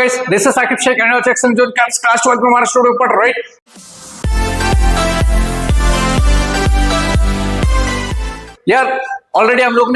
guys, this is Sakib Sheikh and Jackson जो class 12 में हमारा स्टूडियो पढ़ राइट। यार ऑलरेडी हम लोग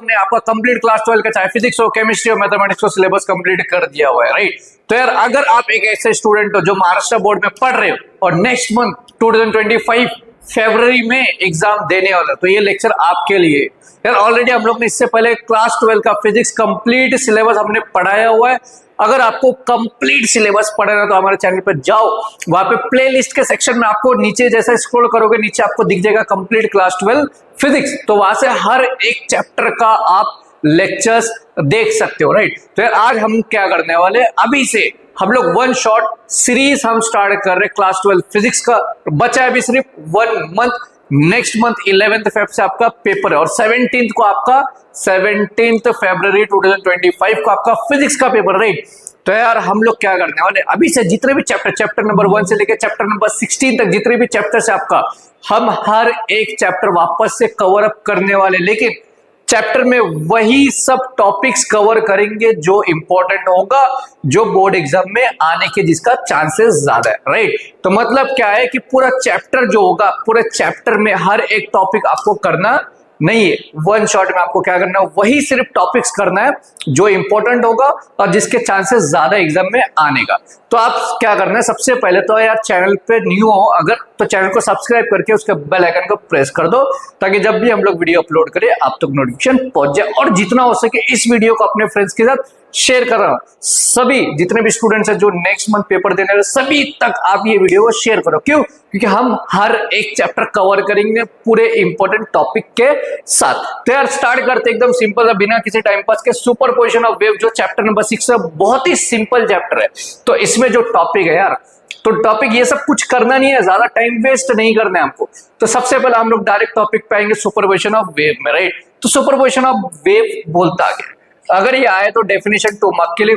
ने आपका कंप्लीट क्लास 12 का चाहे फिजिक्स हो, केमिस्ट्री हो, मैथमेटिक्स को सिलेबस कंप्लीट कर दिया हुआ है राइट। तो यार अगर आप एक ऐसे स्टूडेंट हो जो महाराष्ट्र बोर्ड में पढ़ रहे हो और नेक्स्ट मंथ 2025 फरवरी में एग्जाम देने वाला, तो ये लेक्चर आपके लिए। यार ऑलरेडी हम लोग ने इससे पहले क्लास 12 का फिजिक्स कंप्लीट सिलेबस हमने पढ़ाया हुआ है। अगर आपको कंप्लीट सिलेबस पढ़ना तो हमारे चैनल पर जाओ, वहां पे प्लेलिस्ट के सेक्शन में आपको नीचे जैसे स्क्रॉल करोगे नीचे आपको दिख जाएगा कंप्लीट क्लास 12 फिजिक्स, तो वहां से हर एक चैप्टर का आप लेक्चर्स देख सकते हो राइट। तो यार आज हम क्या करने वाले, अभी से हम लोग वन शॉट सीरीज हम स्टार्ट कर रहे हैं क्लास 12 फिजिक्स का। बचा है अभी सिर्फ 1 month, next month 11th Feb से आपका पेपर है और 17th को आपका 17th फरवरी 2025 को आपका फिजिक्स का पेपर राइट। तो यार हम लोग क्या करने वाले, अभी से जितने भी चैप्टर नंबर 1 से लेकर चैप्टर नंबर 16 तक जितने भी चैप्टर से आपका, हम हर एक चैप्टर वापस से कवर अप करने वाले, लेकिन चैप्टर में वही सब टॉपिक्स कवर करेंगे जो इंपॉर्टेंट होगा, जो बोर्ड एग्जाम में आने के जिसका चांसेस ज्यादा है राइट। तो मतलब क्या है कि पूरा चैप्टर जो होगा, पूरे चैप्टर में हर एक टॉपिक आपको करना नहीं है, वन शॉट में आपको क्या करना है, वही सिर्फ टॉपिक्स करना है जो इंपॉर्टेंट होगा और जिसके चांसेस ज्यादा एग्जाम में आने का। तो आप क्या करना है, सबसे पहले तो यार चैनल पे न्यू हो अगर, तो चैनल को सब्सक्राइब करके उसके बेल आइकन को प्रेस कर दो ताकि जब भी हम लोग वीडियो अपलोड करें आप तक नोटिफिकेशन पहुंच जाए। और जितना हो सके इस वीडियो को अपने फ्रेंड्स के साथ शेयर कर रहा हूं, सभी जितने भी स्टूडेंट्स हैं जो नेक्स्ट मंथ पेपर देने वाले सभी तक आप ये वीडियो को शेयर करो। क्यों? क्योंकि हम हर एक चैप्टर कवर करेंगे पूरे इंपॉर्टेंट टॉपिक के साथ। तो यार स्टार्ट करते एकदम सिंपल है, बिना किसी टाइम पास के, सुपरपोजिशन ऑफ वेव जो चैप्टर नंबर 6 है, बहुत ही सिंपल चैप्टर है। तो इसमें जो टॉपिक है यार, तो टॉपिक ये सब कुछ करना नहीं है, ज्यादा टाइम वेस्ट नहीं करना है हमको। तो सबसे पहले हम लोग डायरेक्ट टॉपिक पे आएंगे सुपरपोजिशन ऑफ वेव में राइट। तो सुपरपोजिशन ऑफ वेव बोलता है, अगर ये आए तो डेफिनेशन 2 मार्क के लिए,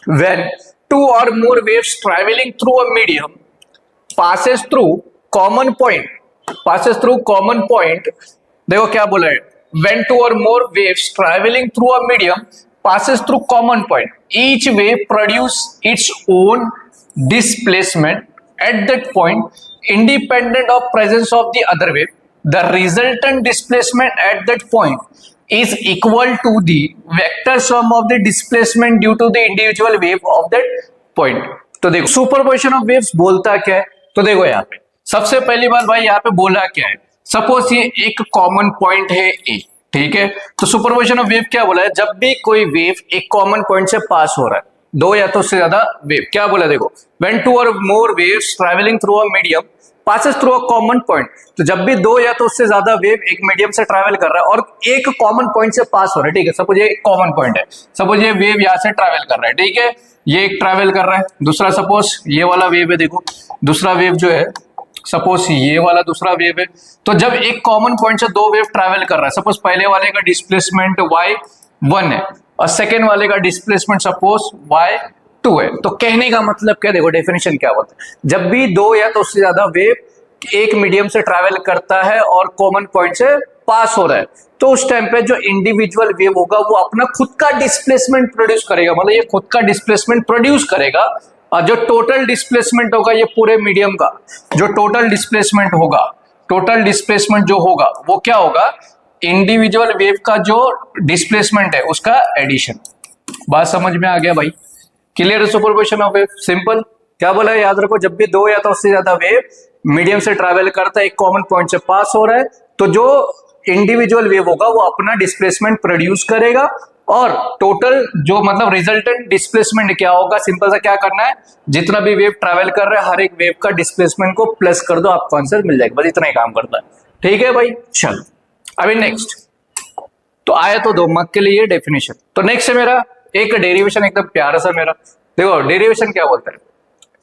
when 2 or more waves traveling through a medium passes through common point, देखो क्या बोला है, when 2 or more waves traveling through a medium passes through common point, each wave produce its own displacement at that point independent of presence of the other wave. The resultant displacement at that point is equal to the vector sum of the displacement due to the individual wave of that point. तो देखो superposition of waves बोलता क्या है, तो देखो यहाँ पे सबसे पहली बात भाई यहाँ पे बोला क्या है, सपोज ये एक कॉमन पॉइंट है ए, ठीक है। तो सुपरपोजिशन ऑफ वेव क्या बोला है, जब भी कोई वेव एक कॉमन पॉइंट से पास हो रहा है, 2 या तो उससे ज्यादा वेव, क्या बोला देखो, when 2 or more waves traveling through a medium passes through a common point, तो जब भी 2 या तो उससे ज्यादा वेव एक मीडियम से ट्रैवल कर रहा है और एक कॉमन पॉइंट से पास हो रहा है, ठीक है। सपोज ये कॉमन पॉइंट है, सपोज ये वेव यहाँ से ट्रैवल कर रहा है, ठीक है, ये एक ट्रैवल कर रहा है, दूसरा सपोज ये वाला वेव है, देखो दूसरा वेव जो है सपोज ये वाला दूसरा वेव है। तो जब एक कॉमन पॉइंट से 2 वेव ट्रैवल कर रहा है, सपोज पहले वाले का डिस्प्लेसमेंट y1 है और सेकेंड वाले का डिस्प्लेसमेंट सपोज y2 है। तो कहने का मतलब क्या, देखो डेफिनेशन क्या होता है, जब भी 2 या तो उससे ज्यादा वेव एक मीडियम से ट्रैवल करता है और कॉमन पॉइंट से पास हो रहा है, तो उस टाइम पे जो इंडिविजुअल वेव होगा वो अपना खुद का डिस्प्लेसमेंट प्रोड्यूस करेगा, मतलब ये खुद का डिस्प्लेसमेंट प्रोड्यूस करेगा। और जो टोटल डिस्प्लेसमेंट होगा ये पूरे मीडियम का जो टोटल डिस्प्लेसमेंट होगा, टोटल डिस्प्लेसमेंट जो होगा वो क्या होगा, इंडिविजुअल वेव का जो डिस्प्लेसमेंट है उसका एडिशन। बात समझ में आ गया भाई, clear? Superposition of wave simple क्या बोला है, याद रखो, जब भी 2 या तो उससे ज्यादा वेव मीडियम से ट्रैवल करता है, एक कॉमन पॉइंट से पास हो रहा है, तो जो इंडिविजुअल वेव होगा वो अपना डिस्प्लेसमेंट प्रोड्यूस करेगा और टोटल जो मतलब रिजल्टेंट डिस्प्लेसमेंट क्या होगा, सिंपल सा क्या करना है, जितना भी वेव ट्रैवल कर रहा है हर एक वेव का डिस्प्लेसमेंट को प्लस कर दो, आपको आंसर मिल जाएगा, बस इतना ही काम करता है, ठीक है भाई। चलो अभी नेक्स्ट, तो आया तो 2 मार्क के लिए डेफिनेशन। तो नेक्स्ट है मेरा एक डेरिवेशन एकदम प्यारा सा मेरा, देखो डेरिवेशन क्या बोलता है,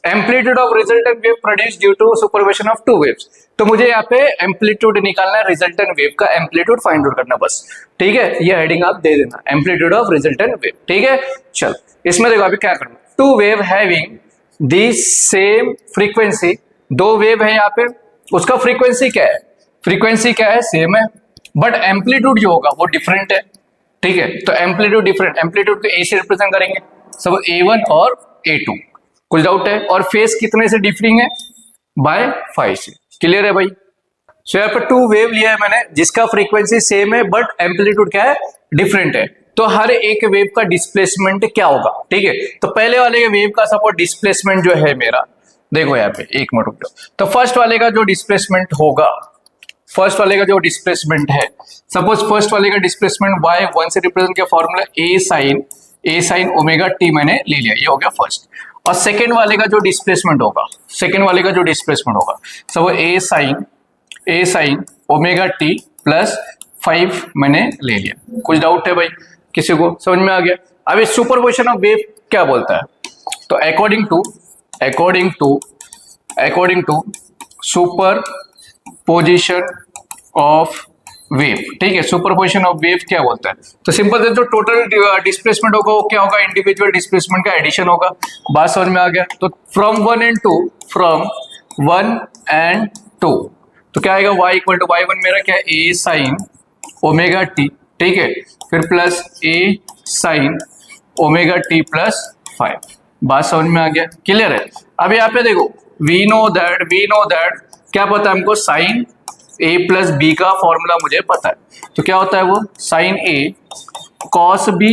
amplitude of resultant wave produce due to superposition of 2 waves. तो मुझे यहाँ पे एम्पलीट्यूड निकालना है, रिजल्टेंट वेव का एम्पलीट्यूड फाइंड आउट करना बस, ठीक है। ये हेडिंग आप दे देना, एम्पलीट्यूड ऑफ रिजल्टेंट वेव, ठीक है। चल इसमें देखो अभी क्या करना, 2 wave having the same frequency, 2 wave है यहाँ पे, उसका फ्रीक्वेंसी क्या है, फ्रीक्वेंसी क्या है, सेम है, बट एम्पलीट्यूड जो होगा वो डिफरेंट है, ठीक है। तो एम्पलीट्यूड डिफरेंट, एम्पलीट्यूड को ए से रिप्रेजेंट करेंगे, सब A1 और A2, कुछ डाउट है? और फेस कितने से डिफरिंग है? बाय 5 से। क्लियर है भाई? सो यहाँ पे 2 वेव लिया है मैंने जिसका फ्रीक्वेंसी सेम है बट एम्पलीट्यूड क्या है? डिफरेंट है। तो हर एक वेव का डिस्प्लेसमेंट क्या होगा? ठीक है, तो पहले वाले वेव का सपोज डिस्प्लेसमेंट जो है मेरा, देखो यहाँ पे एक मिनट रुक जाओ। तो फर्स्ट वाले का जो डिस्प्लेसमेंट होगा, फर्स्ट वाले का जो डिस्प्लेसमेंट है, सपोज फर्स्ट वाले का डिस्प्लेसमेंट y1 से रिप्रेजेंट किया formula a sin omega t मैंने ले लिया, ये हो गया फर्स्ट। और सेकेंड वाले का जो डिस्प्लेसमेंट होगा, सेकेंड वाले का जो डिस्प्लेसमेंट होगा, suppose a sin omega t plus 5 मैंने ले लिया। कुछ डाउट है भाई किसी को? समझ में आ गया? अब इस सुपरपोजिशन ऑफ वेव क्या बोलता है? तो according to superposition of wave, ठीक है, सुपरपोजिशन ऑफ वेव क्या बोलता है? तो सिंपल से जो टोटल डिस्प्लेसमेंट होगा वो क्या होगा? इंडिविजुअल डिस्प्लेसमेंट का एडिशन होगा। बात समझ में आ गया? तो फ्रॉम 1 and 2, फ्रॉम 1 and 2, तो क्या आएगा? y इक्वल टू y1 मेरा क्या है? a साइन ओमेगा टी, ठीक है, फिर plus a sine omega t plus 5। बात समझ में आ गया? क्लियर है? अब यहाँ पे देखो, वी नो दैट क्या पता है हमको? साइन a प्लस बी का फॉर्मूला मुझे पता है। तो क्या होता है वो? Sine a cos b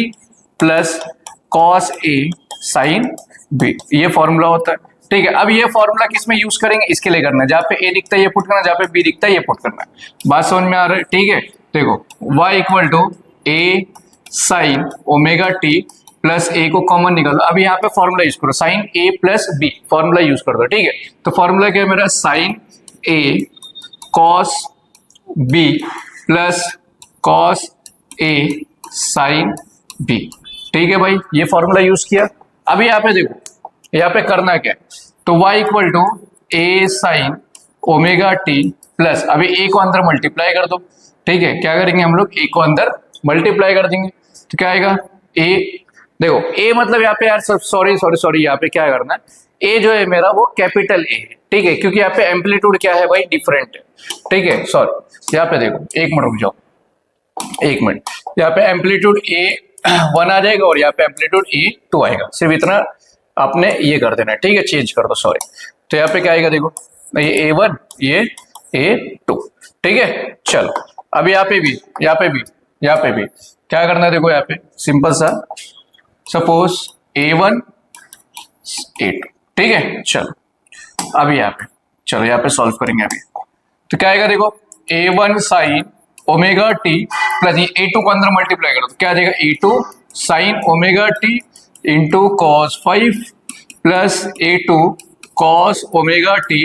plus cos a sine b, ये फॉर्मूला होता है। ठीक है, अब ये फॉर्मूला किस में यूज करेंगे? इसके लिए करना है, जहाँ पे a दिखता है ये पुट करना, जहाँ पे b दिखता है ये पुट करना है। बात समझ में आ रहा है? ठीक है, देखो y equal to a sine omega t plus a को कॉमन निकालो। अब यहाँ पे फॉर्मूला यूज करो, sine a plus b formula use कर दो। ठीक है, तो फॉर्मूला क्या है मेरा? Sine a cos b plus cos a sine b। ठीक है भाई, ये फॉर्मूला यूज किया। अब यहाँ पे देखो, यहाँ पे करना क्या है? तो y equal to a sine omega t plus, अभी a को अंदर मल्टीप्लाई कर दो। ठीक है, क्या करेंगे हम लोग? a को अंदर मल्टीप्लाई कर देंगे, तो क्या आएगा? a, देखो a मतलब यहाँ पे यार सॉरी यहाँ पे क्या करना है? a जो है मेरा वो कैपिटल A है। ठीक है, क्योंकि यहाँ पे एम्पलीट्यूड क्या है भाई? डिफरेंट है। ठीक है, सॉरी यहाँ पे देखो, एक मिनट रुक जाओ, एक मिनट, यहाँ पे एम्पलीट्यूड A1 आ जाएगा और यहाँ पे एम्पलीट्यूड A2 आएगा। सिर्फ इतना आपने ये कर देना है। ठीक है, चेंज कर दो, सॉरी। तो यहाँ पे क्या आएगा? देखो ये A1, ये A2। ठीक है, चलो अब यहाँ पे भी क्या करना है? देखो यहाँ पे सिंपल सा, सपोज A1 A2। ठीक है, चलो अब यहाँ पे सॉल्व करेंगे अभी। तो क्या आएगा? देखो A1 sine omega t plus ये A2 को अंदर मल्टीप्लाई करो, तो क्या आ जाएगा? A2 sign omega t into cos 5 plus A2 cos omega t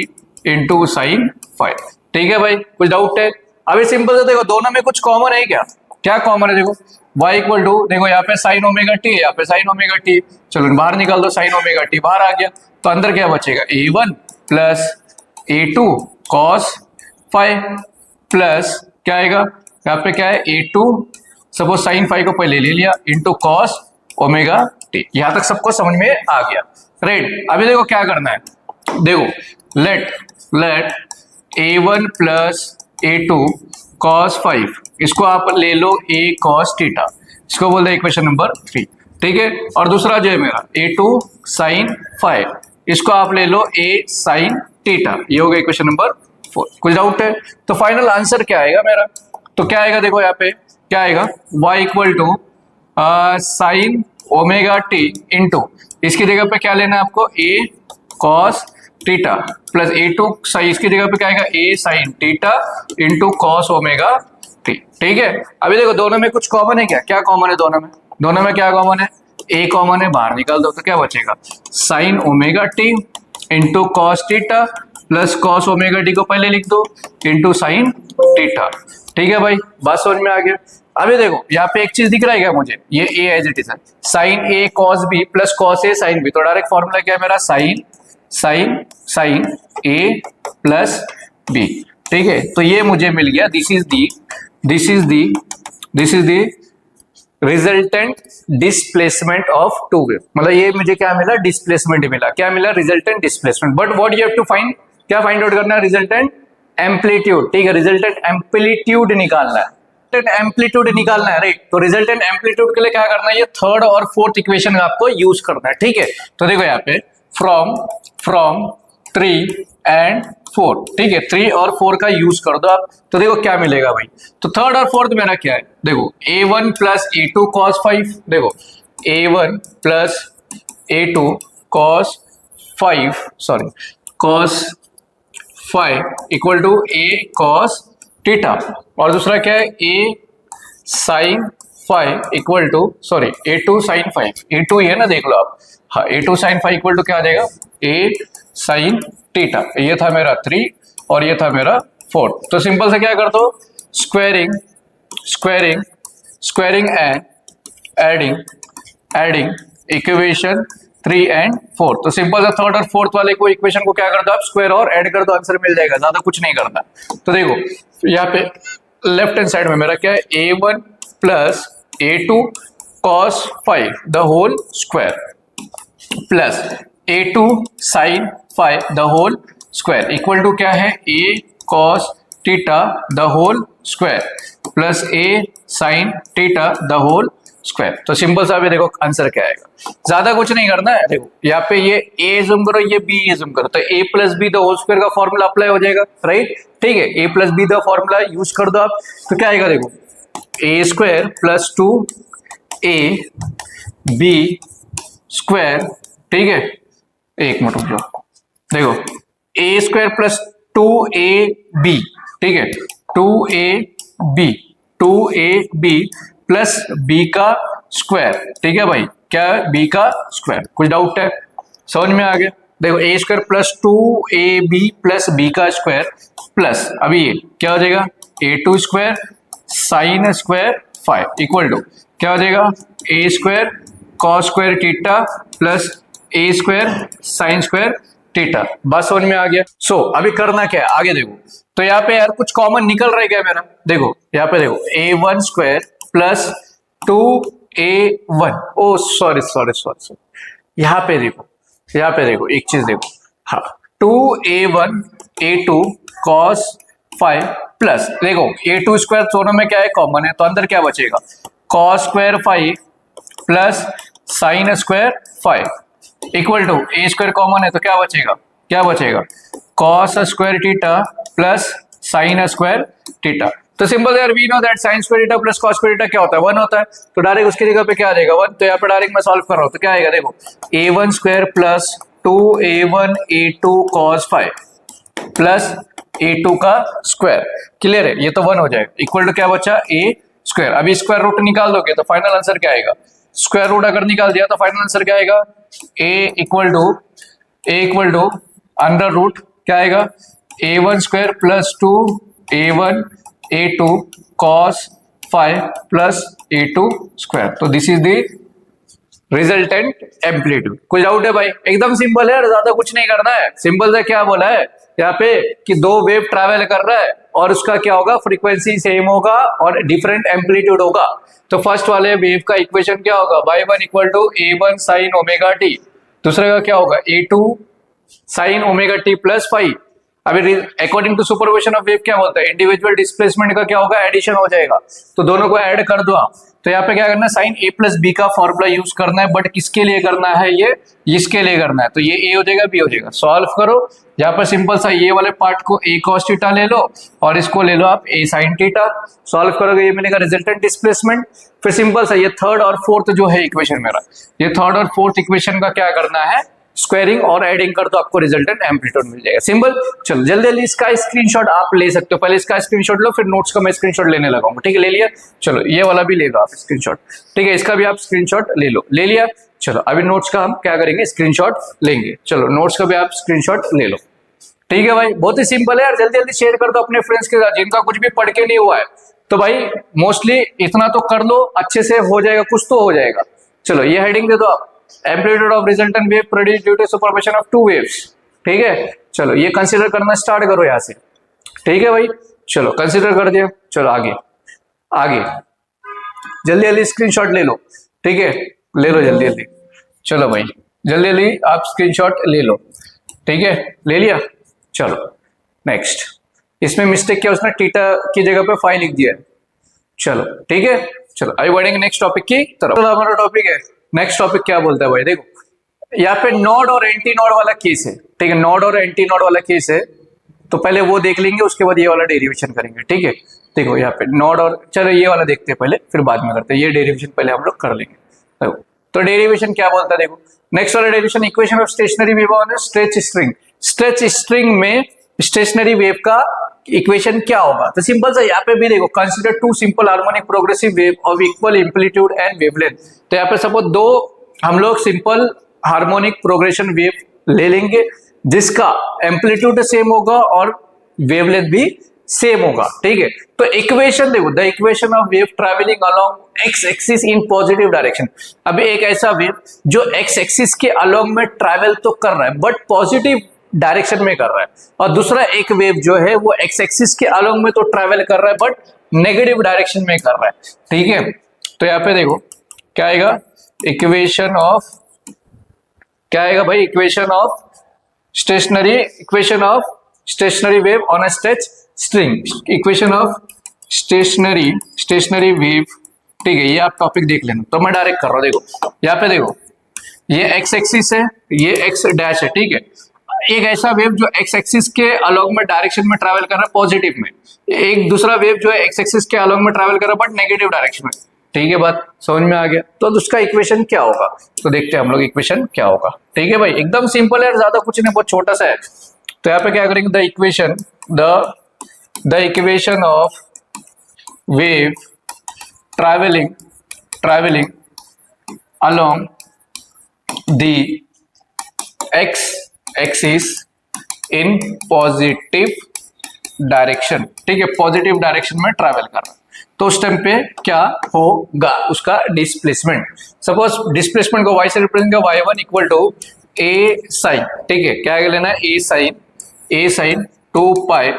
into sine 5। ठीक है भाई, कुछ डाउट है? अभी सिंपल से देखो, दोनों में कुछ कॉमन है क्या? क्या कॉमन है? देखो y इक्वल टू, देखो यहाँ पे साइन ओमेगा टी, यहाँ पे साइन ओमेगा टी, चलो बाहर निकाल दो, साइन ओमेगा टी बाहर आ गया, तो अंदर क्या बचेगा? A1 plus A2 cos 5 plus क्या आएगा? यहाँ पे क्या है? A2 सपोज साइन 5 को पहले ले लिया इंटू कॉस ओमेगा टी। यहां तक सबको समझ में आ गया? राइट। अभी देखो क्या करना है, देखो late A1 plus A2 cos 5, इसको आप ले लो a cos थीटा, इसको बोलते हैं इक्वेशन नंबर 3। ठीक है, और दूसरा जो है मेरा A2 sin 5, इसको आप ले लो a sin थीटा, ये हो गया इक्वेशन नंबर 4। कुछ डाउट है? तो फाइनल आंसर क्या आएगा मेरा? तो क्या आएगा? देखो यहाँ पे क्या आएगा? y equal to sine omega t into, इसकी जगह पे क्या लेना है आपको? a cos theta plus A2 sine, इसकी जगह पे क्या आएगा? a sine theta into cos omega t. ठीक है, अभी देखो दोनों में कुछ कॉमन है क्या? क्या कॉमन है दोनों में? दोनों में क्या कॉमन है? a कॉमन है, बाहर निकाल दो, तो क्या बचेगा? Sign omega t into cos theta plus cos omega T को पहले लिख दो इंटू साइन थीटा। ठीक है भाई, बात समझ में आ गया? अभी देखो यहाँ पे एक चीज दिख रहा है क्या मुझे? ये a एज इट इज है, sine a cos b plus cos a sine b, तो डायरेक्ट फॉर्मूला क्या है मेरा? Sine a plus b। ठीक है, तो ये मुझे मिल गया, this is the resultant displacement of two wave. मतलब ये मुझे क्या मिला? डिस्प्लेसमेंट मिला। क्या मिला? Resultant displacement. But what you have to find, क्या फाइंड आउट करना है? Resultant amplitude. ठीक है, रिजल्टेंट एम्पलीट्यूड निकालना है। रिजल्टेंट एम्पलीट्यूड निकालना है, राइट। तो रिजल्टेंट एम्पलीट्यूड के लिए क्या करना है, ये थर्ड और फोर्थ इक्वेशन आपको यूज करना है, ठीक है। तो देखो यहाँ पे फ्रॉम 3 एंड 4, ठीक है, 3 और 4 का यूज कर दो आप, तो देखो क्या मिलेगा भाई। तो थर्ड और फोर्थ मेरा क्या है, देखो a1 प्लस a2 cos 5, देखो a1 plus a2 cos 5 sorry cos 5 equal to a cos theta, और दूसरा क्या है a sin 5 equal to sorry a2 sin 5, a2 ही है ना, देख लो आप, हाँ a2 sin 5 इक्वल टू क्या आ जाएगा a sin थीटा। ये था मेरा 3 और ये था मेरा 4। तो सिंपल से क्या कर दो, squaring and adding equation 3 and 4। तो सिंपल से थर्ड और फोर्थ वाले को इक्वेशन को क्या कर दो आप, स्क्वायर और ऐड कर दो, आंसर मिल जाएगा, ज्यादा कुछ नहीं करना। तो देखो यहाँ पे लेफ्ट हैंड साइड में मेरा क्या है, a1 plus a2 cos 5 the whole square plus a2 sin 5 the whole square equal to क्या है, a cos theta the whole square plus a sin theta the whole square. तो simple सा, अभी देखो आंसर क्या आएगा, ज्यादा कुछ नहीं करना है। देखो यहाँ पे ये a जूम करो, ये b जूम करो, तो a plus b the whole square का फॉर्मूला अप्लाई हो जाएगा, राइट, ठीक है। a plus b the formula use कर दो आप, तो क्या आएगा, देखो a square plus 2a b square, ठीक है, एक मिनट रुक जाओ, देखो a स्क्वायर प्लस 2ab, ठीक है, 2ab प्लस b का स्क्वायर, ठीक है भाई, क्या है b का स्क्वायर, कुछ डाउट है, समझ में आ गया। देखो a square plus 2ab plus b का स्क्वायर प्लस अभी ये क्या हो जाएगा, a2 square sine square 5 equal to क्या हो जाएगा, a square cos square theta plus a square sine square theta. बस समझ में आ गया। सो अभी करना क्या है, आगे देखो, तो यहाँ पे यार कुछ कॉमन निकल रहा है क्या मेरा, देखो यहाँ पे देखो a1 स्क्वायर प्लस 2a1, ओ सॉरी, यहाँ पे देखो एक चीज देखो, हाँ 2a1 a2 cos 5 प्लस देखो a2 स्क्वायर दोनों में क्या है, कॉमन है, तो अंदर क्या बचेगा, cos square 5 plus sine square 5 equal to a square common है, तो क्या बचेगा cos square theta plus sine square theta. तो सिंपल यार, we know that sine square theta plus cos square theta क्या होता है, 1 होता है, तो डायरेक्ट उसकी जगह पे क्या आ जाएगा 1। तो यहाँ पे डायरेक्ट मैं सॉल्व कर रहा हूँ, तो क्या आएगा, देखो a1 square plus 2a1 a2 cos 5 plus a2 का स्क्वायर, क्लियर है, ये तो 1 हो जाएगा, इक्वल टू क्या बचा a स्क्वायर। अभी स्क्वायर रूट निकाल दोगे तो फाइनल आंसर क्या आएगा, स्क्वायर रूट अगर निकाल दिया तो फाइनल आंसर क्या आएगा, a equal to under root क्या आएगा, a1 square plus 2a1 a2 cos 5 plus a2 square. तो this is the resultant amplitude. कुछ डाउट है भाई, एकदम सिंपल है, ज्यादा कुछ नहीं करना है। सिंपल से क्या बोला है यहाँ पे कि दो वेव ट्रैवल कर रहा है और उसका क्या होगा, फ्रीक्वेंसी सेम होगा और डिफरेंट एम्पलीट्यूड होगा। तो फर्स्ट वाले वेव का इक्वेशन क्या होगा, y1 equal to a1 sine omega t, दूसरे का क्या होगा a2 sign omega t plus 5। अभी according to superposition of wave क्या बोलता है, इंडिविजुअल डिस्प्लेसमेंट का क्या होगा, एडिशन हो जाएगा, तो दोनों को ऐड कर दो आप। तो यहाँ पे क्या करना है, साइन a प्लस बी का फॉर्मूला यूज करना है, बट किसके लिए करना है, ये इसके लिए करना है, तो ये a हो जाएगा b हो जाएगा। सॉल्व करो, यहाँ पर सिंपल सा ये वाले पार्ट को a cos थीटा ले लो और इसको ले लो आप a sin थीटा, सॉल्व करोगे ये मिलेगा रिजल्टेंट डिस्प्लेसमेंट। फिर सिंपल सा ये थर्ड और फोर्थ जो है इक्वेशन मेरा, ये थर्ड और फोर्थ इक्वेशन का क्या करना है, स्क्वायरिंग और एडिंग कर दो, आपको रिजल्टेंट एम्पलीट्यूड मिल जाएगा। सिंपल। चलो जल्दी जल्दी इसका स्क्रीनशॉट आप ले सकते हो, पहले इसका स्क्रीनशॉट लो, फिर नोट्स का मैं स्क्रीनशॉट लेने लगाऊंगा, ठीक है, ले लिया। चलो ये वाला भी ले लो आप स्क्रीनशॉट, ठीक है, इसका भी आप स्क्रीनशॉट ले लिया। चलो अभी नोट्स का हम क्या करेंगे, स्क्रीनशॉट लेंगे। चलो नोट्स का भी आप स्क्रीनशॉट ले लो, ठीक है भाई, बहुत ही सिंपल है यार। जल्दी जल्दी शेयर कर दो अपने फ्रेंड्स के साथ जिनका कुछ भी पढ़ के नहीं हुआ है, तो भाई मोस्टली इतना तो कर लो, अच्छे से हो जाएगा, कुछ तो हो जाएगा। चलो ये हेडिंग दे दो आप, amplitude of resultant wave produced due to superposition of two waves, ठीक है। चलो ये कंसीडर करना स्टार्ट करो यहाँ से, ठीक है भाई। चलो कंसीडर कर दिया, चलो आगे जल्दी जल्दी स्क्रीनशॉट ले लो, ठीक है, ले लो जल्दी जल्दी। चलो भाई जल्दी जल्दी आप स्क्रीनशॉट ले लो, ठीक है, ले लिया। चलो नेक्स्ट, इसमें मिस्टेक क्या, उसने थीटा की जगह पे 5 लिख दिया है। चलो ठीक है, चलो अभी बढ़ेंगे नेक्स्ट टॉपिक की तरफ। तो हमारा टॉपिक है, नेक्स्ट टॉपिक क्या बोलता है भाई, देखो यहाँ पे नोड और एंटी नोड वाला केस है, ठीक है, नोड और एंटी नोड वाला केस है, तो पहले वो देख लेंगे, उसके बाद ये वाला डेरिवेशन करेंगे, ठीक है। देखो यहाँ पे नोड और, चलो ये वाला देखते हैं पहले, फिर बाद में करते हैं, ये डेरिवेशन पहले हम लोग कर लेंगे। देखो तो डेरिवेशन क्या बोलता है, देखो नेक्स्ट वाला derivation, equation of stationary wave on stretch string. Stretch string में स्टेशनरी वेव का इक्वेशन क्या होगा, तो सिंपल सा यहाँ पे भी देखो, consider two simple harmonic progressive wave of equal amplitude and wavelength. तो यहाँ पे सपोज दो हम लोग सिंपल हार्मोनिक प्रोग्रेशन वेव ले लेंगे जिसका एम्पलीट्यूड सेम होगा और वेवलेंथ भी सेम होगा, ठीक है। तो इक्वेशन देखो, the equation of wave travelling along x axis in positive direction. अभी एक ऐसा वेव जो एक्स एक्सिस के अलोंग में ट्रैवल तो कर रहा है बट पॉजिटिव डायरेक्शन में कर रहा है, और दूसरा एक वेव जो है वो एक्स एक्सिस के अलोंग में तो ट्रैवल कर रहा है बट नेगेटिव डायरेक्शन में कर रहा है, ठीक है। तो यहाँ पे देखो क्या आएगा, इक्वेशन ऑफ, क्या आएगा भाई, equation of stationary wave on a stretch string, equation of stationary wave, ठीक है। ये आप टॉपिक देख लेना, तो मैं डायरेक्ट कर रहा हूं। देखो यहाँ पे देखो, ये एक्स एक्सिस है, ये एक्स डैश है, ठीक है। एक ऐसा वेव जो एक्स एक्सिस के अलोंग में डायरेक्शन में ट्रैवल कर रहा है पॉजिटिव में, एक दूसरा वेव जो है एक्स एक्सिस के अलोंग में ट्रैवल कर रहा है बट नेगेटिव डायरेक्शन में, ठीक है, बात समझ में आ गया। तो उसका इक्वेशन क्या होगा, तो देखते हैं हम लोग इक्वेशन क्या होगा, ठीक है भाई, एकदम सिंपल है, ज्यादा कुछ नहीं, बहुत छोटा सा है। तो यहाँ पे क्या करेंगे, the equation of wave travelling along the x axis in positive direction, ठीक है, पॉजिटिव डायरेक्शन में ट्रैवल कर रहा है, तो उस टाइम पे क्या होगा, उसका डिस्प्लेसमेंट। सपोज डिस्प्लेसमेंट को y से रिप्रेजेंट किया, y1 equal to a sign, ठीक है, क्या लेना है, a sine 2 pi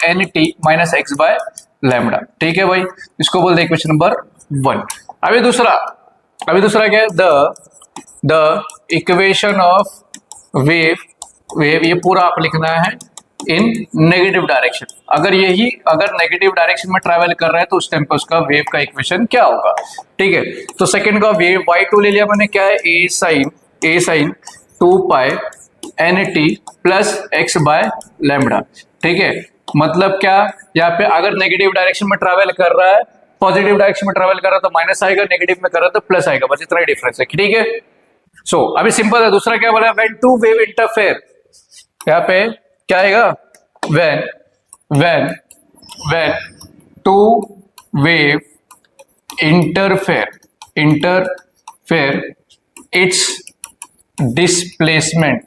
nt minus x by lambda, ठीक है भाई, इसको बोलते हैं इक्वेशन नंबर 1। अभी दूसरा क्या है, द इक्वेशन ऑफ वेव, ये पूरा आप लिखना है इन नेगेटिव डायरेक्शन। अगर नेगेटिव डायरेक्शन में ट्रैवल कर रहा है तो उस टाइम पे उसका वेव का इक्वेशन क्या होगा, ठीक है। तो सेकंड का वेव y2 ले लिया मैंने, क्या है, a sine 2 pi nt plus x by lambda, ठीक है। मतलब क्या, यहाँ पे अगर नेगेटिव डायरेक्शन में ट्रैवल कर रहा है, पॉजिटिव डायरेक्शन में ट्रैवल कर रहा है तो माइनस आएगा, नेगेटिव में कर रहा है तो प्लस आएगा, बस इतना ही डिफरेंस है, ठीक है। सो अभी सिंपल है। दूसरा क्या बोला, व्हेन टू वेव इंटरफेयर, यहाँ पे क्या आएगा, when two wave interfere its displacement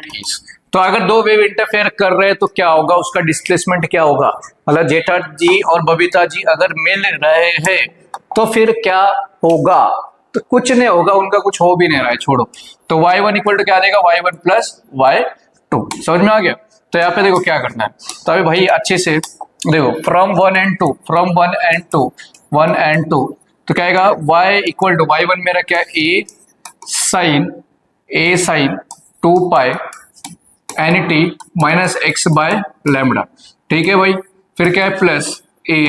is, तो अगर दो वेव इंटरफेयर कर रहे हैं तो क्या होगा, उसका डिस्प्लेसमेंट क्या होगा, मतलब जेठा जी और बबीता जी अगर मिल रहे हैं तो फिर क्या होगा, तो कुछ नहीं होगा, उनका कुछ हो भी नहीं रहा है, छोड़ो। तो y1 इक्वल टू क्या देगा, y1 प्लस y2, समझ में आ गया। तो यहाँ पे देखो क्या करना है, तो अभी भाई अच्छे से देखो, फ्रॉम 1 and 2, तो क्या आएगा, y इक्वल टू y1 मेरा क्या, a sine 2 pi nt minus x by lambda, ठीक है भाई। फिर क्या है, plus a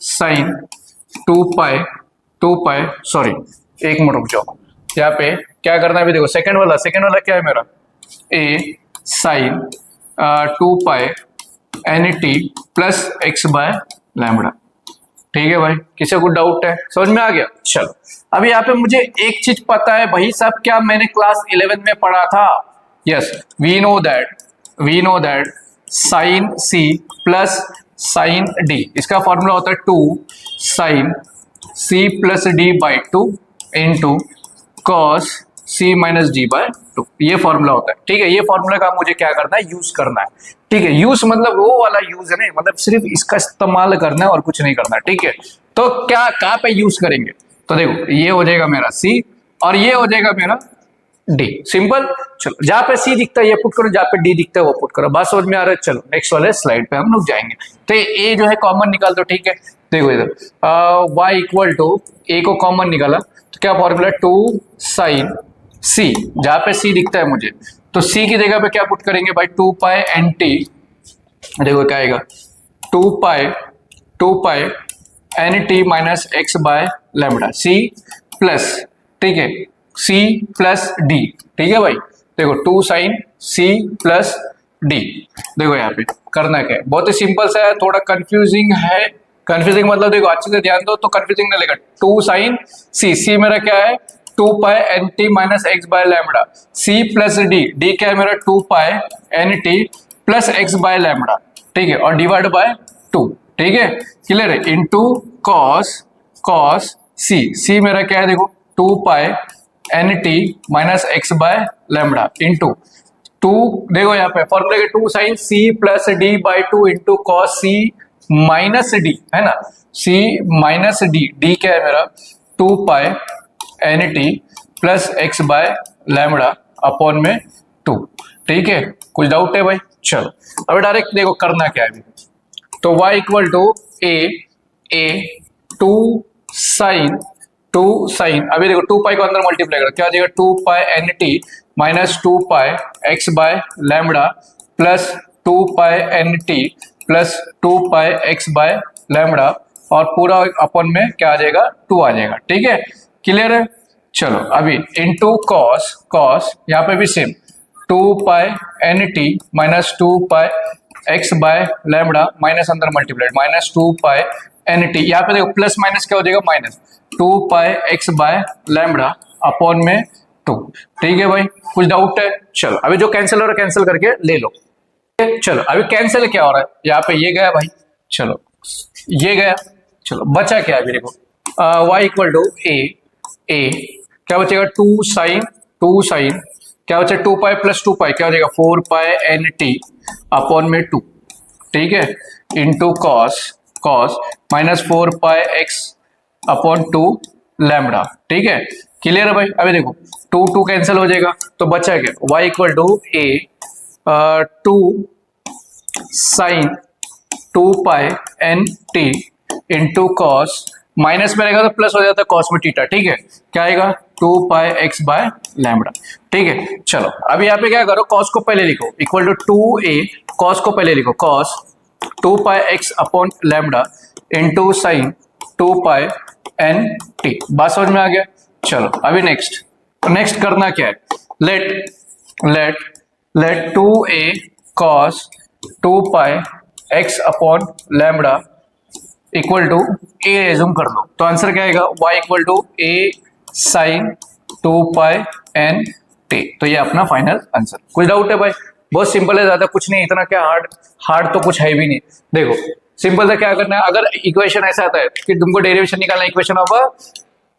sine 2 pi sorry, एक मिनट रुक जाओ, यहाँ पे क्या करना है, अभी देखो सेकंड वाला क्या है मेरा, a sine 2 pi nt plus x by lambda, ठीक है भाई। किसी को डाउट है, समझ में आ गया। चलो अभी यहाँ पे मुझे एक चीज पता है भाई साहब, क्या मैंने क्लास 11 में पढ़ा था, yes, we know that sine c plus sine d, इसका फॉर्मूला होता है 2 sine c plus d by 2 into cos c minus d by 2, ये फॉर्मूला होता है, ठीक है। ये फॉर्मूला का मुझे क्या करना है, यूज करना है, ठीक है। यूज मतलब वो वाला यूज है, नहीं मतलब सिर्फ इसका इस्तेमाल करना है और कुछ नहीं करना, ठीक है। तो क्या कहाँ पे यूज करेंगे, तो देखो ये हो जाएगा मेरा c और ये हो जाएगा मेरा d, सिंपल। चलो जहाँ पे c दिखता है ये पुट करो, जहाँ पे d दिखता है वो पुट करो, बात समझ में आ रहा है। चलो नेक्स्ट वाले स्लाइड पे हम लोग जाएंगे। तो a जो है कॉमन निकाल दो, ठीक है। देखो इधर y इक्वल टू a को कॉमन निकाला तो क्या फॉर्मूला, 2 साइन c, जहाँ पे c दिखता है मुझे तो c की जगह पे क्या पुट करेंगे भाई, 2 पाई एन टी, देखो क्या आएगा, 2 pi n t minus x by lambda c plus, ठीक है, सी प्लस डी, ठीक है भाई। देखो 2 साइन सी प्लस डी, देखो यहाँ पे करना क्या है, बहुत ही सिंपल सा है, थोड़ा कंफ्यूजिंग है, कंफ्यूजिंग मतलब देखो अच्छे से ध्यान दो तो कंफ्यूजिंग नहीं लगेगा। 2 साइन सी, सी मेरा क्या है 2 pi n t minus x by lambda, c plus d, d क्या है मेरा 2 pi n t plus x by lambda, ठीक है, और डिवाइड बाय 2, ठीक है, क्लियर है, इनटू कॉस सी, सी मेरा क्या है देखो 2 pi n t minus x by lambda into 2, देखो यहाँ पे फॉर्मूला के 2 sine c plus d by 2 into cos c minus d, है ना, सी माइनस डी, डी क्या है मेरा 2 pi n t plus x by lambda upon में 2, ठीक है, कुछ डाउट है भाई? चलो अब डायरेक्ट देखो करना क्या है, तो y equal to a 2 sine, अभी देखो 2 पाई को अंदर मल्टीप्लाई करो, क्या हो जाएगा 2 pi n t minus 2 pi x by lambda plus 2 pi n t plus 2 pi x by lambda, और पूरा अपन में क्या आ जाएगा 2 आ जाएगा, ठीक है, क्लियर है। चलो अभी इनटू कॉस यहाँ पे भी same 2 pi n t minus 2 pi x by lambda minus अंदर multiplied minus 2 pi n T, यहाँ पे देखो प्लस माइनस क्या हो जाएगा minus 2 pi x by lambda upon में 2, ठीक है भाई, कुछ डाउट है? चलो अभी जो कैंसिल हो रहा है कैंसिल करके ले लो। चलो अभी कैंसिल क्या हो रहा है, यहाँ पे ये गया भाई, चलो ये गया, चलो बचा क्या अभी देखो y इक्वल टू ए क्या बचेगा 2 साइन क्या बचा 2 पाई प्लस 2 पाई क्या हो जाएगा 4 पाई एन टी अपॉन में 2, ठीक है, इंटू कॉस माइनस 4 पाई एक्स अपॉन 2 लैम्बडा, ठीक है, क्लियर है भाई। अभी देखो 2 कैंसिल हो जाएगा तो बचा क्या y equal to a 2 sine 2 pi n t into cos, minus में रहेगा तो प्लस हो जाता है कॉस में थीटा, ठीक है, क्या आएगा 2 पाई एक्स बाय लैम्बडा, ठीक है। चलो अभी यहाँ पे क्या करो कॉस को पहले लिखो इक्वल टू 2a, कॉस को पहले लिखो cos 2 pi x upon lambda into sine 2 pi n t, बात समझ में आ गया? चलो अभी नेक्स्ट करना क्या है, let 2a cos 2 pi x upon lambda equal to a assume कर लो, तो आंसर क्या आएगा y equal to a sine 2 pi n t, तो ये अपना फाइनल आंसर। कुछ डाउट है भाई? बहुत सिंपल है, ज्यादा कुछ नहीं, इतना क्या हार्ड तो कुछ है भी नहीं। देखो सिंपल सा क्या करना है, अगर इक्वेशन ऐसा आता है कि तुमको डेरिवेशन निकालना, equation of a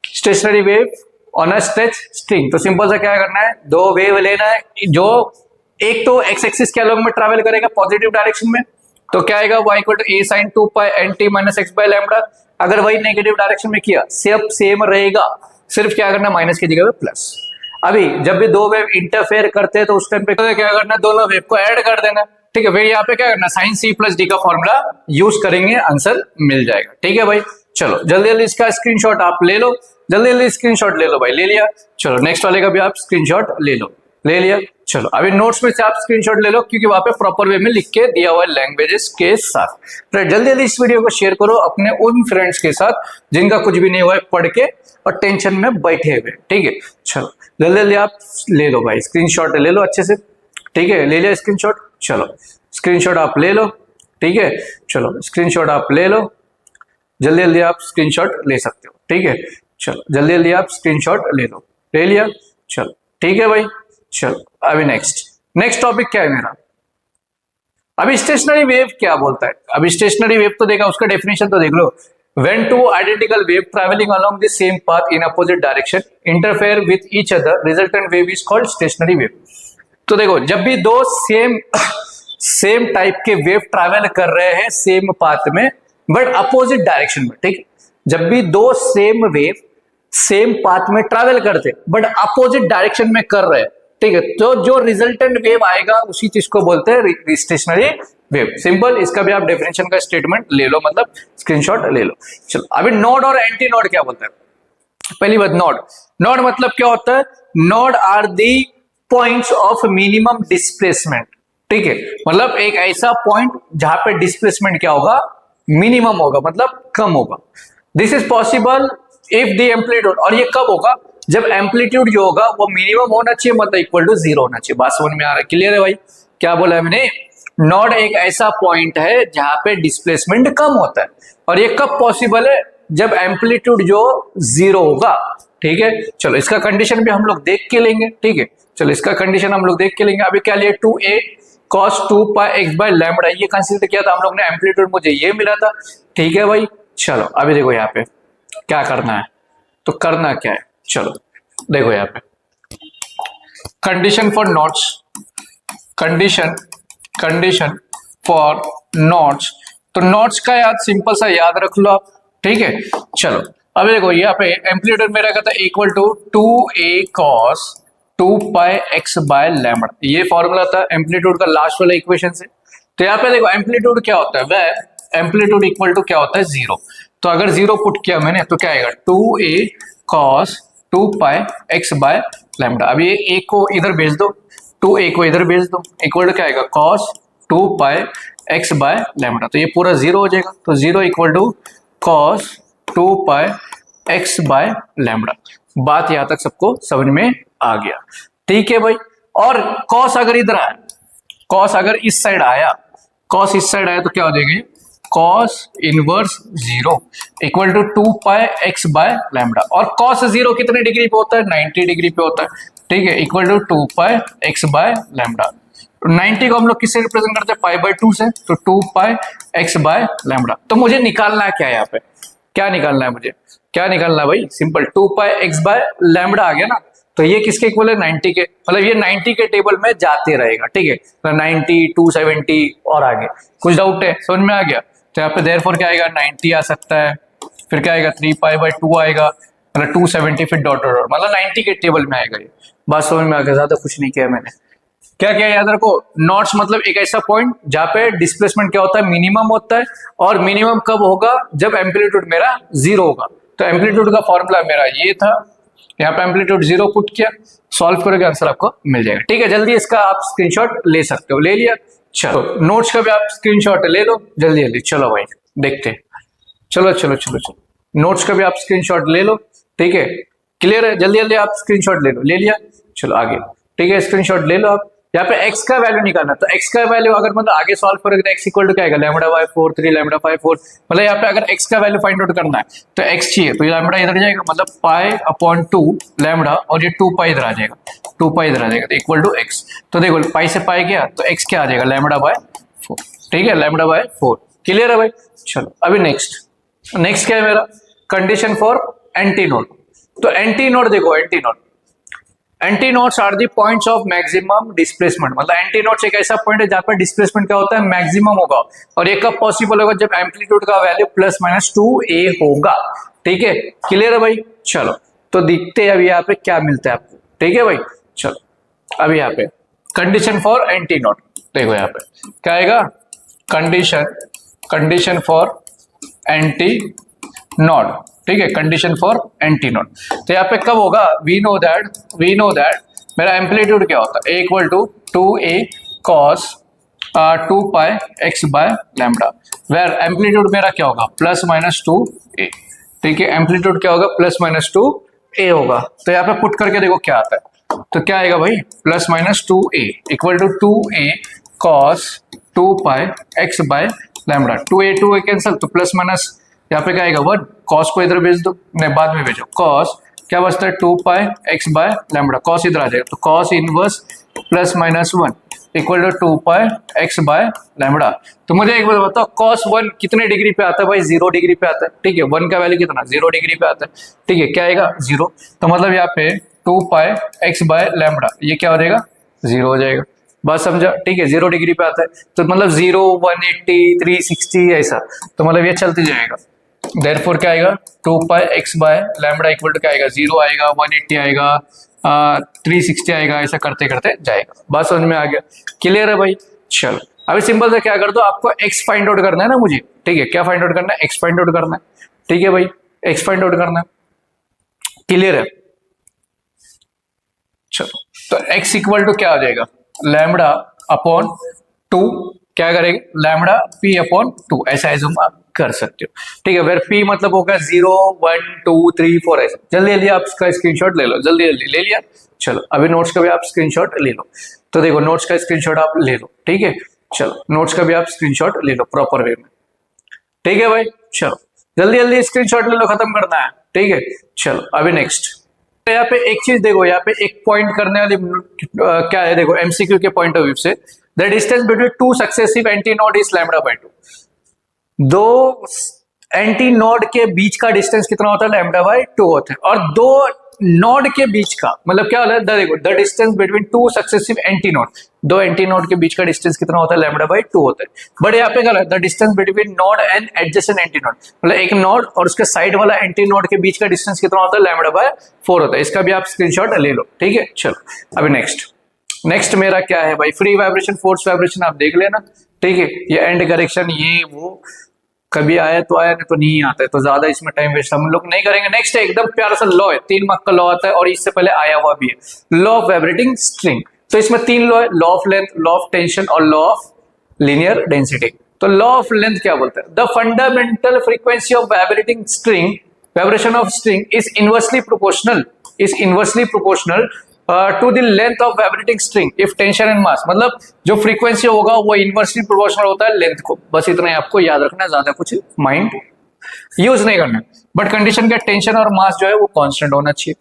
stationery wave on a stretch string, तो सिंपल सा क्या करना है, दो वेव लेना है, जो एक तो एक्स एक्सिस के अलॉन्ग में ट्रैवल करेगा पॉजिटिव डायरेक्शन में, तो क्या आएगा y equal to a sine 2 pi n t minus x by lambda, अगर वही नेगेटिव डायरेक्शन में किया सब सेम रहेगा, सिर्फ क्या करना माइनस की जगह पे प्लस। अभी जब भी दो वेव इंटरफेयर करते हैं तो उस टाइम पे क्या करना, दोनों वेव को ऐड कर देना, ठीक है, फिर यहाँ पे क्या करना साइन सी प्लस डी का फॉर्मूला यूज करेंगे, आंसर मिल जाएगा, ठीक है भाई। चलो जल्दी इसका स्क्रीनशॉट आप ले लो, जल्दी स्क्रीनशॉट ले लो भाई, ले लिया, चलो नेक्स्ट वाले का भी आप स्क्रीनशॉट ले लिया। चलो अभी नोट्स में से आप स्क्रीनशॉट ले लो, क्योंकि वहां पे प्रॉपर वे में लिख के दिया हुआ है लैंग्वेजेस के साथ। तो जल्दी इस वीडियो को शेयर करो अपने उन फ्रेंड्स के साथ जिनका कुछ भी नहीं हुआ है पढ़ के और टेंशन में बैठे हुए, ठीक है। चलो जल्दी आप ले लो भाई, स्क्रीनशॉट ले लो अच्छे से, ठीक है, ले लिया स्क्रीनशॉट, चलो स्क्रीनशॉट आप ले लो, ठीक है, चलो स्क्रीनशॉट आप ले लो, जल्दी आप स्क्रीनशॉट ले सकते हो, ठीक है, चलो जल्दी आप स्क्रीनशॉट ले लो, ले लिया, चलो ठीक है भाई। चलो अभी नेक्स्ट टॉपिक क्या है मेरा, अभी स्टेशनरी वेव क्या बोलता है। अभी स्टेशनरी वेव तो देखा, उसका डेफिनेशन तो देख लो, when two identical wave traveling along the same path in opposite direction interfere with each other, resultant wave is called stationary wave। तो देखो जब भी दो सेम टाइप के वेव ट्रैवल कर रहे हैं सेम पाथ में बट अपोजिट डायरेक्शन में, ठीक, जब भी दो सेम वेव सेम पाथ में ट्रैवल करते बट अपोजिट डायरेक्शन में कर रहे हैं, ठीक है, तो जो रिजल्टेंट वेव आएगा उसी चीज को बोलते हैं स्टेशनरी वेव। सिंपल, इसका भी आप डेफिनेशन का स्टेटमेंट ले लो, मतलब स्क्रीनशॉट ले लो। चलो अभी नोड और एंटी नोड क्या बोलते हैं। पहली बात नोड मतलब क्या होता है, node are the points of minimum displacement. ठीक है, मतलब एक ऐसा पॉइंट जहां पे डिस्प्लेसमेंट क्या होगा, मिनिमम होगा, मतलब कम होगा। This is possible if the amplitude, और ये कब होगा, जब एम्पलीट्यूड जो होगा वो मिनिमम होना चाहिए, मतलब इक्वल टू 0 होना चाहिए। बात समझ में आ रहा है, क्लियर है भाई? क्या बोला है मैंने? नॉड एक ऐसा पॉइंट है जहां पे डिस्प्लेसमेंट कम होता है, और ये कब पॉसिबल है, जब एम्पलीट्यूड जो 0 होगा। ठीक है, चलो इसका कंडीशन भी हम लोग देख के लेंगे। ठीक है, चलो इसका कंडीशन हम लोग देख के लेंगे। अभी क्या लिए, 2a cos 2 pi x by lambda, ये कंसीडर किया था हम लोग ने, एम्पलीट्यूड मुझे ये मिला था। ठीक है भाई, चलो अभी देखो यहाँ पे क्या करना है, तो करना क्या है, चलो देखो यहाँ पे condition for nodes, condition for nodes. तो नॉट्स का याद सिंपल सा याद रख लो आप। ठीक है, चलो अभी देखो यहाँ पे एम्पलीट्यूड मेरा कहता है equal to 2a cos 2 pi x by lambda, ये फॉर्मूला था एम्पलीट्यूड का लास्ट वाला इक्वेशन से। तो यहाँ पे देखो एम्पलीट्यूड क्या होता है, वह एम्पलीट्यूड इक्वल टू क्या होता है, 0। तो अगर 0 पुट किया मैंने तो क्या आएगा, 2a cos 2 pi x by lambda. अब ये a को इधर भेज दो, 2a को इधर भेज दो, इक्वल टू क्या आएगा, cos 2 pi x by lambda. तो ये पूरा 0 हो जाएगा, तो 0 equal to cos 2 pi x by lambda. बात यहां तक सबको समझ में आ गया? ठीक है भाई। और cos अगर इधर आया, cos अगर इस साइड आया, cos इस साइड आया तो क्या हो जाएगा, cos inverse 0 equal to 2 pi x by lambda. और cos 0 कितने डिग्री पे होता है, 90 डिग्री पे होता है। ठीक है, equal to 2 pi x by lambda. 90 को हम लोग किससे रिप्रेजेंट करते हैं, पाई बाय 2 से, तो 2 pi x बाय लैम्बडा। तो मुझे निकालना है क्या, यहाँ पे क्या निकालना है, मुझे क्या निकालना है भाई, simple 2 pi x by lambda आ गया ना। तो ये किसके इक्वल है, 90 के, मतलब ये 90 के टेबल में जाते रहेगा। ठीक है, तो 90 270 और आगे। कुछ डाउट है, समझ में आ गया? तो यहाँ पे देयरफॉर क्या आएगा, 90 आ सकता है, फिर क्या आएगा 3 pi बाय 2 आएगा, मतलब 270, फिर डॉट डॉट, मतलब 90 के टेबल में आएगा। ये बात समझ में आ गया? ज्यादा कुछ नहीं किया मैंने। क्या क्या याद रखो, नॉट्स मतलब एक ऐसा पॉइंट जहां पे डिस्प्लेसमेंट क्या होता है, मिनिमम होता है। और मिनिमम कब होगा, जब एम्पलीट्यूड मेरा 0 होगा। तो एम्पलीट्यूड का फॉर्मूला मेरा ये था, यहाँ पे एम्पलीट्यूड 0 पुट किया, सॉल्व करोगे आंसर आपको मिल जाएगा। ठीक है, जल्दी इसका आप स्क्रीनशॉट ले सकते हो, ले लिया? चलो नोट्स का भी आप स्क्रीनशॉट ले लो जल्दी जल्दी। चलो भाई देखते हैं, चलो चलो चलो चलो, नोट्स का भी आप स्क्रीनशॉट ले लो। ठीक है, क्लियर है? जल्दी जल्दी आप स्क्रीनशॉट ले लो, ले लिया? चलो आगे। ठीक है, स्क्रीनशॉट ले लो आप। यहाँ पे x का वैल्यू निकालना, तो x का वैल्यू अगर मतलब आगे सॉल्व करोगे तो x इक्वल टू क्या आएगा, लैम्बडा बाय 4 3 लैम्बडा बाय 4। मतलब यहाँ पे अगर x का वैल्यू फाइंड आउट करना है तो x चाहिए, तो लैम्बडा इधर जाएगा, मतलब पाई अपॉन 2 लैम्बडा, और ये 2 पाई इधर आ जाएगा, 2 पाई इधर आ जाएगा, तो इक्वल टू x। तो देखो पाई से पाई गया तो x क्या आ जाएगा, लैम्बडा बाय 4। ठीक है, लैम्बडा बाय 4। क्लियर है भाई? चलो अभी नेक्स्ट क्या है मेरा, कंडीशन फॉर एंटी नोड। तो एंटी नोड देखो, antinodes are the points of maximum displacement. मतलब एंटी नोड्स एक ऐसा पॉइंट है जहां पर डिस्प्लेसमेंट क्या होता है, मैक्सिमम होगा। और ये कब पॉसिबल होगा, जब एम्पलीट्यूड का वैल्यू प्लस माइनस 2a होगा। ठीक है, क्लियर है भाई? चलो तो दिखते हैं अभी यहाँ पे क्या मिलता है आपको। ठीक है भाई, चलो अभी यहाँ पे कंडीशन फॉर एंटी नोड देखो, यहाँ पे क्या आएगा, कंडीशन फॉर एंटी नोड। ठीक है, कंडीशन फॉर एंटी नोड। तो यहाँ पे कब होगा, वी नो दैट मेरा एम्पलीट्यूड क्या होता है, equal to 2a cos 2 pi x by lambda, where amplitude मेरा क्या होगा, प्लस माइनस 2a। ठीक है, एम्पलीट्यूड क्या होगा, प्लस माइनस 2a होगा। तो यहाँ पे पुट करके देखो क्या आता है, तो क्या आएगा भाई, plus minus 2a equal to 2a cos 2 pi x by lambda. 2a cancel, तो प्लस माइनस यहाँ पे क्या आएगा 1, कॉस को इधर भेज दो, नहीं बाद में भेजो, कॉस क्या बचता है 2 pi x by lambda, cos इधर आ जाएगा, तो cos inverse plus minus 1 equal to 2 pi x by lambda. तो मुझे एक बात बताओ, कॉस 1 कितने डिग्री पे आता है भाई, 0 डिग्री पे आता है। ठीक है, 1 का वैल्यू कितना, 0 डिग्री पे आता है। ठीक है, क्या आएगा 0, तो मतलब यहाँ पे 2 pi x बाय लैम्बडा, ये क्या हो जाएगा, 0 हो जाएगा। बात समझा? ठीक है, 0 डिग्री पे आता है, तो मतलब 0 180 360 ऐसा, तो मतलब ये चलते जाएगा। देयरफॉर क्या आएगा, 2 pi x by lambda equal to क्या आएगा, 0 आएगा, 180 आएगा, 360 आएगा, ऐसा करते करते जाएगा। बात समझ में आ गया? क्लियर है भाई? चलो अभी सिंपल से क्या कर दो, आपको x फाइंड आउट करना है ना मुझे। ठीक है, क्या फाइंड आउट करना है, x फाइंड आउट करना है। ठीक है भाई, x फाइंड आउट करना है, क्लियर है? चलो तो तो x इक्वल टू क्या हो जाएगा, लैम्बडा अपॉन 2, क्या करेंगे, लैम्बडा p अपॉन 2, ऐसा एज्यूम आप कर सकते हो। ठीक है, फिर p मतलब होगा 0 1 2 3 4 ऐसा। जल्दी जल्दी आप इसका स्क्रीनशॉट ले लो, जल्दी जल्दी ले लिया। चलो अभी नोट्स का भी आप स्क्रीनशॉट ले लो। तो देखो नोट्स का स्क्रीनशॉट आप ले लो, ठीक है। चलो नोट्स का भी आप स्क्रीनशॉट ले लो प्रॉपर वे में, ठीक है भाई। चलो जल्दी जल्दी स्क्रीनशॉट ले लो, खत्म करना है, ठीक है। चलो अभी नेक्स्ट, यहाँ पे एक चीज देखो, यहाँ पे एक पॉइंट करने वाली क्या है, देखो एमसीक्यू के पॉइंट ऑफ व्यू से, the distance between two successive antinode is lambda by 2। दो एंटी नोड के बीच का डिस्टेंस कितना होता है, लैम्बडा बाय 2 होता है। और दो नोड के बीच का मतलब क्या होता है, देखो the distance between two successive anti node, दो एंटी नोड के बीच का डिस्टेंस कितना होता है, लैम्बडा बाय 2 होता है। बट यहाँ पे क्या है, the distance between node and adjacent anti node, मतलब एक नोड और उसके साइड वाला एंटी नोड के बीच का डिस्टेंस कितना होता है, लैम्बडा बाय 4 होता है। इसका भी आप स्क्रीनशॉट ले लो, ठीक है। चलो अभी नेक्स्ट मेरा क्या है भाई, फ्री वाइब्रेशन फोर्स वाइब्रेशन आप देख लेना, ठीक है। ये एंड करेक्शन ये वो कभी आया तो आया, नहीं तो नहीं आता है, तो ज्यादा इसमें टाइम वेस्ट हम लोग नहीं करेंगे। नेक्स्ट है एकदम प्यारा सा लॉ है, 3 मार्क का लॉ आता है और इससे पहले आया हुआ भी है, लॉ ऑफ वाइब्रेटिंग स्ट्रिंग। तो इसमें 3 लॉ है, law of length, law of tension और लॉ ऑफ लीनियर डेंसिटी। तो लॉ ऑफ लेंथ क्या बोलता है, the fundamental frequency of vibrating string, vibration of string is inversely proportional to the length of vibrating string if tension and mass. मतलब जो frequency होगा वो inversely proportional होता है लेंथ को, बस इतना ही आपको याद रखना है, ज्यादा कुछ माइंड यूज नहीं करना। बट कंडीशन क्या, टेंशन और मास जो है वो कांस्टेंट होना चाहिए,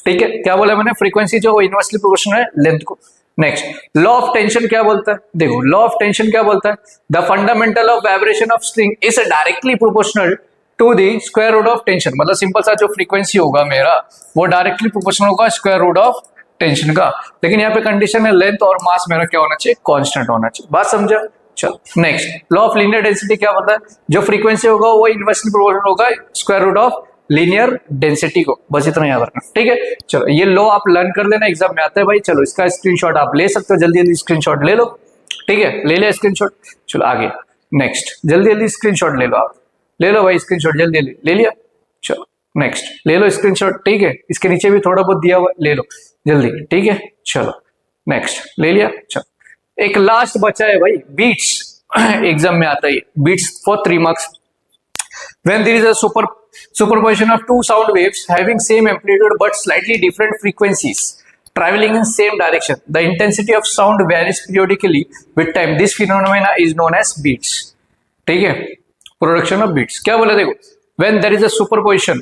ठीक है। क्या बोला मैंने, फ्रीक्वेंसी जो इनवर्सली प्रोपोर्शनल है लेंथ को। नेक्स्ट लॉ ऑफ टेंशन क्या बोलता है, देखो लॉ ऑफ टेंशन क्या बोलता है, the fundamental of vibration of string is directly proportional to the square root of tension. मतलब सिंपल सा जो फ्रीक्वेंसी होगा मेरा वो डायरेक्टली प्रोपोर्शनल होगा स्क्वायर रूट ऑफ टेंशन का। लेकिन यहाँ पे कंडीशन है लेंथ और मास मेरा क्या होना चाहिए, कांस्टेंट होना चाहिए। बात समझा। चलो next law of linear density क्या होता है, जो फ्रीक्वेंसी होगा वो इनवर्सली प्रोपोर्शनल होगा square root of linear density को, बस इतना याद रखना, ठीक है। चलो ये लॉ आप लर्न कर लेना, एग्जाम में आता है भाई। चलो इसका स्क्रीनशॉट आप ले सकते हो, जल्दी जल्दी स्क्रीनशॉट ले लो, ठीक है। ले लिया स्क्रीनशॉट, चलो आगे नेक्स्ट, जल्दी जल्दी स्क्रीनशॉट ले लो, आप ले लो भाई स्क्रीनशॉट, जल्दी जल्दी ले लिया। चलो नेक्स्ट ले लो स्क्रीनशॉट, ठीक है। इसके नीचे भी थोड़ा बहुत दिया हुआ, ले लो जल्दी, ठीक है। चलो नेक्स्ट ले लिया। चलो एक लास्ट बचा है भाई, बीट्स एग्जाम में आता है, beats for 3 marks. When there is a superposition of two sound waves having same amplitude but slightly different frequencies traveling in same direction, the intensity of sound varies periodically with time. This phenomena is known as beats. ठीक है, production of beats. क्या बोला देखो, when there is a superposition,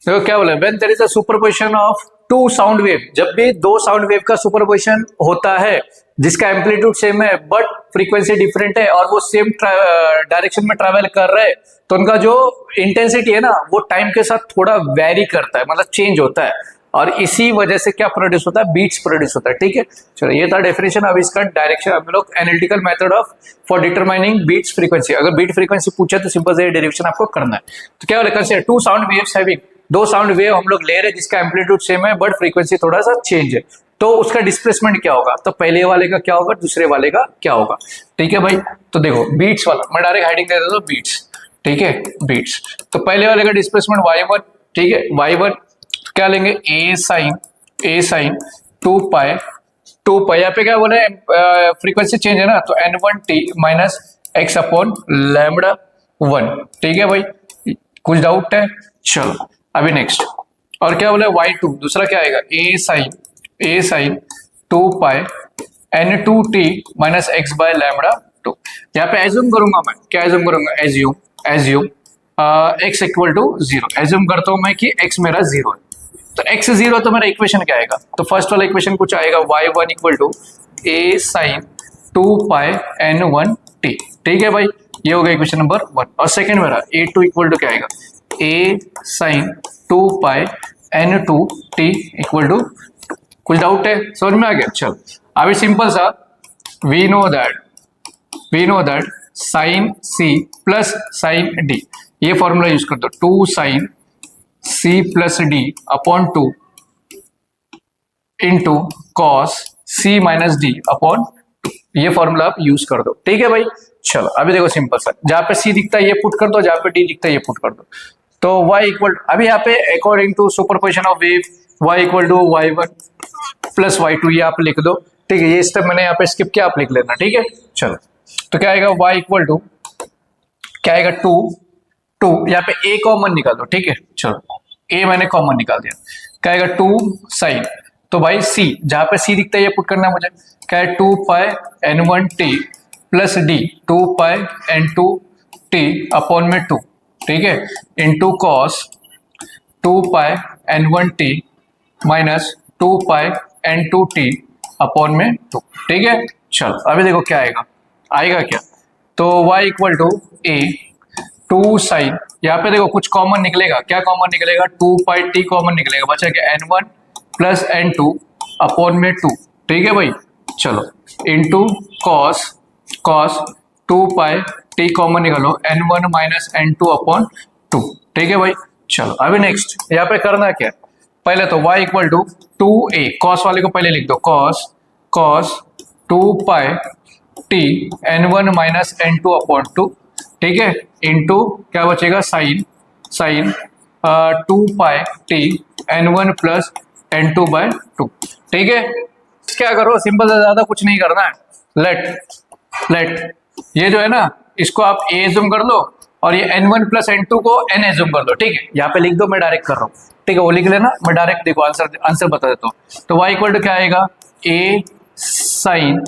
देखो क्या बोला, when there is a superposition of two sound wave, जब भी दो साउंड वेव का सुपरपोजिशन होता है जिसका एम्पलीट्यूड सेम है बट फ्रीक्वेंसी डिफरेंट है और वो सेम डायरेक्शन में ट्रैवल कर रहे हैं, तो उनका जो इंटेंसिटी है ना वो टाइम के साथ थोड़ा वेरी करता है, मतलब चेंज होता है, और इसी वजह से क्या प्रोड्यूस होता है, बीट्स प्रोड्यूस होता है, ठीक है। चलो ये था डेफिनेशन। अब इसका डायरेक्शन हम लोग analytical method of for determining beats frequency, अगर बीट फ्रीक्वेंसी पूछे तो सिंपल से डेरिवेशन आपको करना है। तो क्या बोले, consider two sound waves having, दो साउंड वेव हम लोग ले रहे हैं जिसका एम्पलीट्यूड सेम है बट फ्रीक्वेंसी थोड़ा सा चेंज है, तो उसका डिस्प्लेसमेंट क्या होगा, तो पहले वाले का क्या होगा, दूसरे वाले का क्या होगा, ठीक है भाई। तो देखो बीट्स वाला मैं डायरेक्ट हेडिंग दे देता हूं बीट्स, ठीक है बीट्स। तो पहले वाले का डिस्प्लेसमेंट y1, ठीक है, y1 क्या लेंगे, a sin 2 पाई यहाँ पे क्या बोले, फ्रीक्वेंसी चेंज है ना, तो n1t minus x upon lambda 1, ठीक है भाई। कुछ डाउट है, चलो अभी नेक्स्ट। और क्या बोले y2, दूसरा क्या आएगा, a sin 2 pi n2t minus x by lambda 2। यहाँ पे एज्यूम करूंगा मैं, क्या एज्यूम करूंगा, assume x equal to 0, assume करता हूं मैं कि x मेरा 0 है। तो x 0 तो मेरा इक्वेशन क्या आएगा, तो फर्स्ट वाला इक्वेशन कुछ आएगा y1 equal to a sin 2 pi n1t, ठीक है भाई, ये हो गया इक्वेशन नंबर 1। और सेकंड मेरा a2 इक्वल टू क्या आएगा, a sin 2 pi n2t equal to, कुछ डाउट है, समझ में आ गया। चल अभी सिंपल सा, we know that sine c plus sine d, ये फॉर्मूला यूज कर दो, 2 sine c plus d upon 2 into cos c minus d upon 2, ये फॉर्मूला आप यूज कर दो, ठीक है भाई। चलो अभी देखो सिंपल सा, जहां पे c दिखता है ये पुट कर दो, जहां पे d दिखता है ये पुट कर दो। तो y इक्वल, अभी यहाँ पे according to superposition of wave y equal to y1, plus y2 ये आप लिख दो, ठीक है। ये स्टेप मैंने यहाँ पे स्किप किया, आप लिख लेना, ठीक है। चलो तो क्या आएगा, y इक्वल टू क्या आएगा 2 यहाँ पे a कॉमन निकाल दो, ठीक है। चलो a मैंने कॉमन निकाल दिया, क्या आएगा 2 साइन, तो भाई c जहां पे c दिखता है ये पुट करना है मुझे, क्या है 2 pi n1t plus d 2 pi n2t upon में 2, ठीक है, into cos 2 pi n1t minus 2 pi n2t upon में 2, ठीक है। चलो अभी देखो क्या आएगा, आएगा क्या, तो y equal to a 2 sine, यहाँ पे देखो कुछ कॉमन निकलेगा, क्या कॉमन निकलेगा 2 पाई t कॉमन निकलेगा, बचा क्या n1 प्लस n2 अपॉन में 2, ठीक है भाई। चलो into cos 2 pi t common निकालो n1 माइनस n2 अपॉन 2, ठीक है भाई। चलो अभी नेक्स्ट यहाँ पे करना क्या, पहले तो y equal to 2a, cos वाले को पहले लिख दो, cos 2 pi t n1 minus n2 upon 2, ठीक है, इंटू क्या बचेगा sine 2 pi t n1 plus n2 by 2, ठीक है। क्या करो, सिंपल से ज्यादा कुछ नहीं करना है, लेट ये जो है ना इसको आप a एज्यूम कर लो और ये n1 प्लस n2 को n एज्यूम कर दो, ठीक है। यहाँ पे लिख दो, मैं डायरेक्ट कर रहा हूँ, ठीक है, वो लिख लेना, मैं डायरेक्ट देखो आंसर बता देता हूँ। तो y इक्वल टू क्या आएगा a sine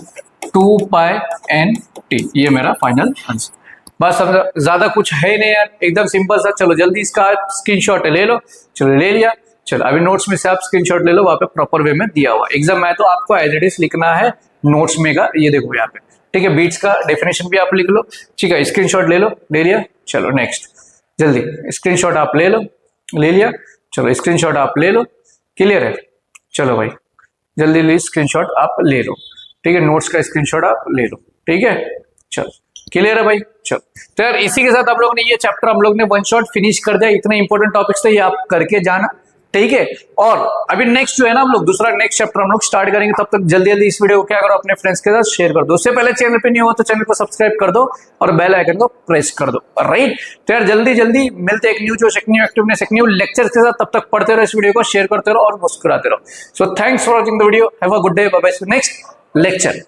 2 pi n t, ये मेरा फाइनल आंसर। बस समझो, ज्यादा कुछ है नहीं यार, एकदम सिंपल सा। चलो जल्दी इसका स्क्रीनशॉट ले लो, चलो ले लिया। चलो अभी नोट्स में से आप स्क्रीनशॉट ले लो, वहां पे प्रॉपर वे में दिया हुआ एग्जाम में, तो आपको एज इट इज लिखना है नोट्स में का, ये देखो यहाँ पे, ठीक है। बीट्स का डेफिनेशन भी आप लिख लो, ठीक है। स्क्रीनशॉट ले लो, ले लिया। चलो नेक्स्ट, जल्दी स्क्रीनशॉट आप ले लो, ले लिया। चलो स्क्रीनशॉट आप ले लो, क्लियर है। चलो भाई जल्दी स्क्रीनशॉट आप ले लो, ठीक है। नोट्स का स्क्रीनशॉट आप ले लो, ठीक है। चलो क्लियर है भाई। चलो तो यार इसी के साथ हम लोग ने ये चैप्टर हम लोग ने वन शॉट फिनिश कर दिया। इतने इंपॉर्टेंट टॉपिक्स थे, ये आप करके जाना, ठीक है। और अभी नेक्स्ट जो है ना हम लोग दूसरा नेक्स्ट चैप्टर हम लोग स्टार्ट करेंगे, तब तक जल्दी इस वीडियो को क्या करो, अपने फ्रेंड्स के साथ शेयर कर दो। उससे पहले चैनल पे नहीं हो तो चैनल को सब्सक्राइब कर दो और बेल आइकन को प्रेस कर दो, राइट। तो यार जल्दी मिलते हैं एक न्यू जोश, एक न्यू एक्टिवनेस, एक न्यू लेक्चर के साथ। तब तक पढ़ते रहो इस वीडियो को, शेयर करते रहो और मुस्कुराते रहो। So thanks for watching the video, have a good day, bye bye, next lecture.